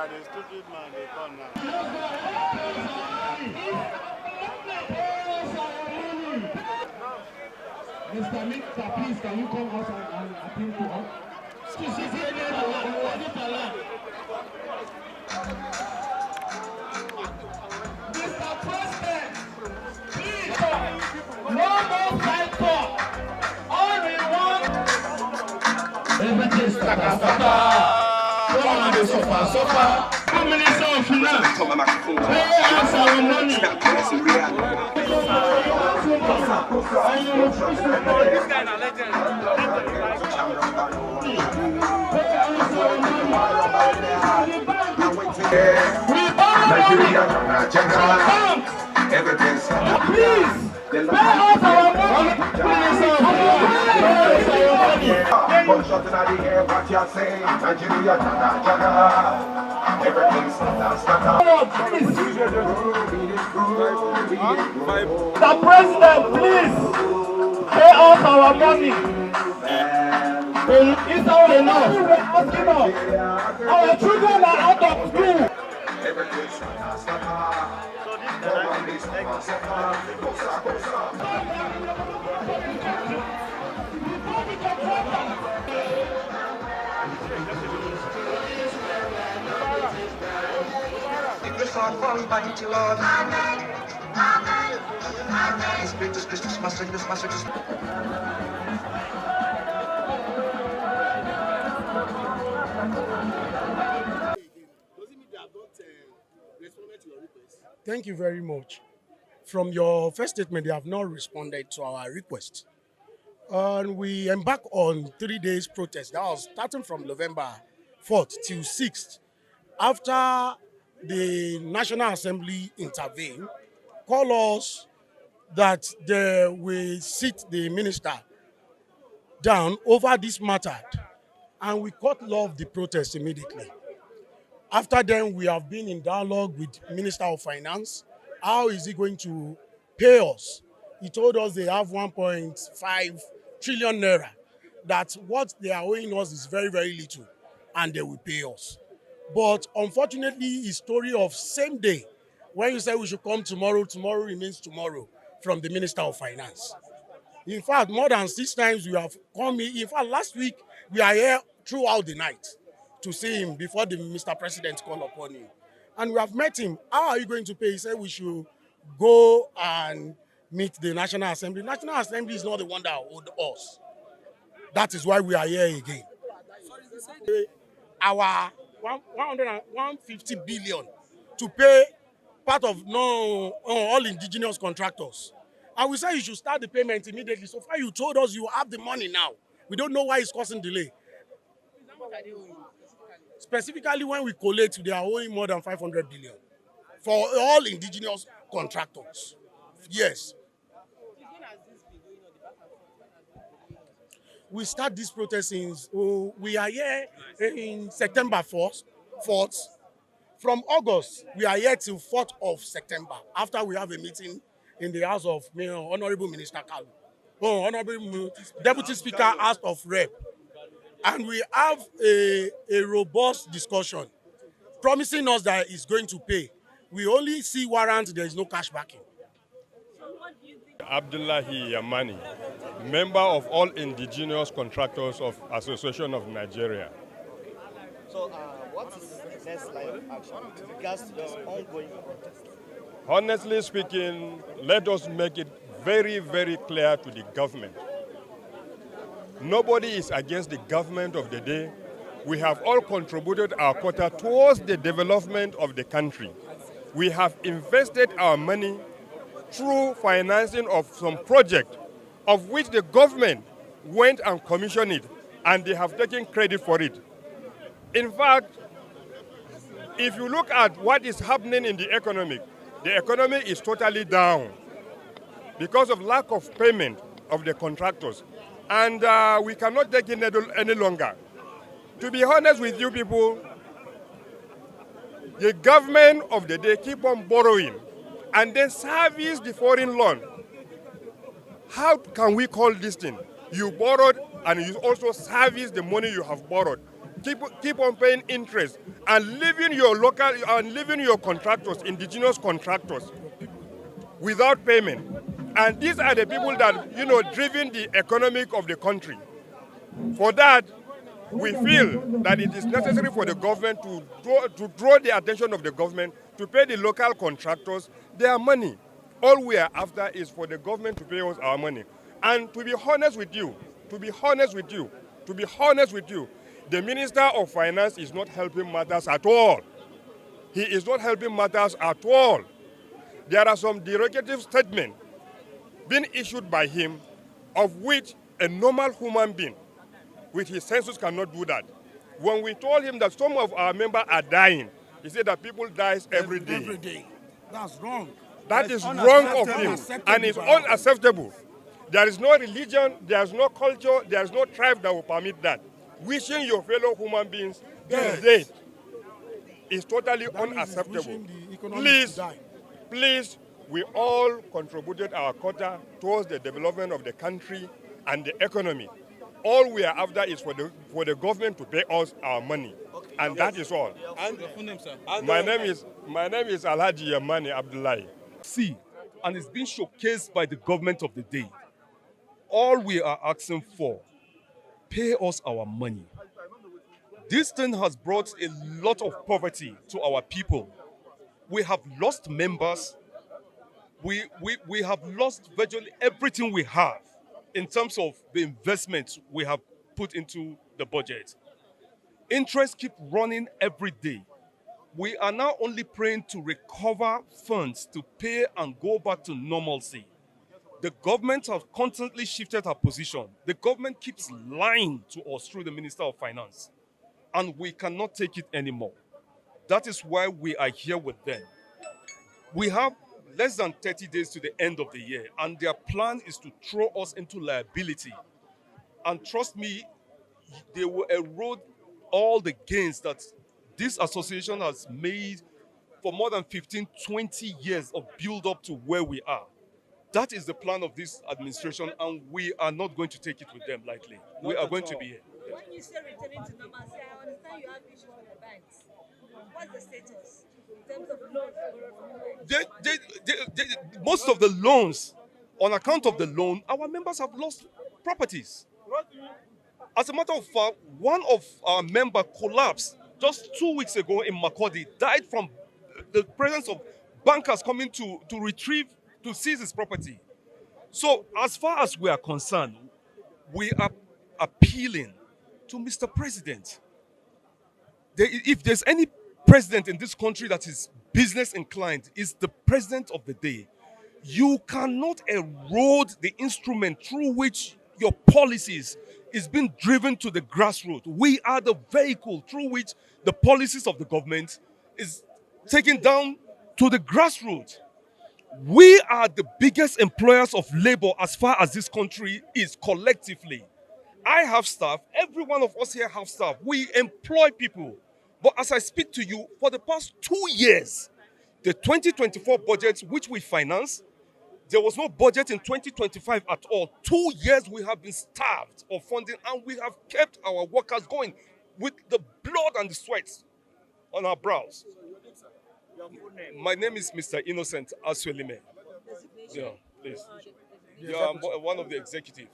na the stupid man they come now. Mr. Mr. Please, can you come out and appeal to us? Mr. President, please, no more side talk. All we want, everything suffer. One day suffer. How many songs now? Pay us our money. This guy is a legend. Nigeria, everything's please, pay us our money. one shot in the air, what you're saying, Nigeria, everything's The president, please, pay us our money. It's not enough. Our children are out of school. This song from Mighty Lord. Amen. Amen. Amen. This message. Thank you very much. From your first statement, they have not responded to our request. And we embarked on 3 days protest. That was starting from November 4th till 6th. After the National Assembly intervened, call us that they will sit the minister down over this matter. And we cut off the protest immediately. After then, we have been in dialogue with Minister of Finance. How is he going to pay us? He told us they have 1.5 trillion naira. That what they are owing us is very, very little, and they will pay us. But unfortunately, his story of same day, when you say we should come tomorrow, tomorrow remains tomorrow from the Minister of Finance. In fact, more than 6 times we have come in. In fact, last week, we are here throughout the night to see him before the Mr. President called upon him. And we have met him. How are you going to pay? He said we should go and meet the National Assembly. National Assembly is not the one that owed us. That is why we are here again. Our 150 billion to pay part of all indigenous contractors. And we said you should start the payment immediately. So far you told us you have the money now. We don't know why it's causing delay. Specifically, when we collate, they are owing more than 500 billion for all indigenous contractors. Yes. We start this protest we are here in September 4th. From August, we are here till 4th of September, after we have a meeting in the house of Honorable Minister Kalu, Honorable Deputy Speaker, House of Rep. And we have a robust discussion, promising us that he's going to pay. We only see warrants, there is no cash backing. Abdullahi Yamani, member of all indigenous contractors of Association of Nigeria. So what is the next line of action with regards to this ongoing protest? Honestly speaking, let us make it very, very clear to the government. Nobody is against the government of the day. We have all contributed our quota towards the development of the country. We have invested our money through financing of some project of which the government went and commissioned it, and they have taken credit for it. In fact, if you look at what is happening in the economy is totally down because of lack of payment of the contractors. And we cannot take it any longer. To be honest with you people, the government of the day keep on borrowing and then service the foreign loan. How can we call this thing? You borrowed and you also service the money you have borrowed. keep on paying interest and leaving your contractors, indigenous contractors, without payment. And these are the people that, driven the economic of the country. For that, we feel that it is necessary for the government to draw the attention of the government to pay the local contractors their money. All we are after is for the government to pay us our money. And to be honest with you, the Minister of Finance is not helping matters at all. He is not helping matters at all. There are some derogative statements being issued by him, of which a normal human being with his senses cannot do that. When we told him that some of our members are dying, he said that people die every day. Every day. That's wrong. That is wrong of him, and it's unacceptable. There is no religion, there is no culture, there is no tribe that will permit that. Wishing your fellow human beings death is totally unacceptable. Please, we all contributed our quota towards the development of the country and the economy. All we are after is for the government to pay us our money, and that is all. And your full name, sir? My name is Alhaji Yamani Abdullahi. See, and it's been showcased by the government of the day. All we are asking for, pay us our money. This thing has brought a lot of poverty to our people. We have lost members. We have lost virtually everything we have in terms of the investments we have put into the budget. Interest keep running every day. We are now only praying to recover funds to pay and go back to normalcy. The government has constantly shifted her position. The government keeps lying to us through the Minister of Finance, and we cannot take it anymore. That is why we are here with them. We have less than 30 days to the end of the year, and their plan is to throw us into liability. And trust me, they will erode all the gains that this association has made for more than 15, 20 years of build up to where we are. That is the plan of this administration, and we are not going to take it with them lightly. We are going to be here. When you say returning to normalcy, I understand you have issues with the banks. What's the status in terms of loans borrowed from the banks? Most of the loans, on account of the loan, our members have lost properties. As a matter of fact, one of our members collapsed just 2 weeks ago in Makurdi, died from the presence of bankers coming to seize his property. So as far as we are concerned, we are appealing to Mr. President. If there's any president in this country that is business inclined, is the president of the day. You cannot erode the instrument through which your policies is being driven to the grassroots. We are the vehicle through which the policies of the government is taken down to the grassroots. We are the biggest employers of labor as far as this country is collectively. I have staff, every one of us here have staff. We employ people. But as I speak to you, for the past 2 years, the 2024 budget which we finance, there was no budget in 2025 at all. 2 years we have been starved of funding, and we have kept our workers going with the blood and the sweat on our brows. My name is Mr. Innocent Aswelime. Yeah, please. Yeah, I'm one of the executives.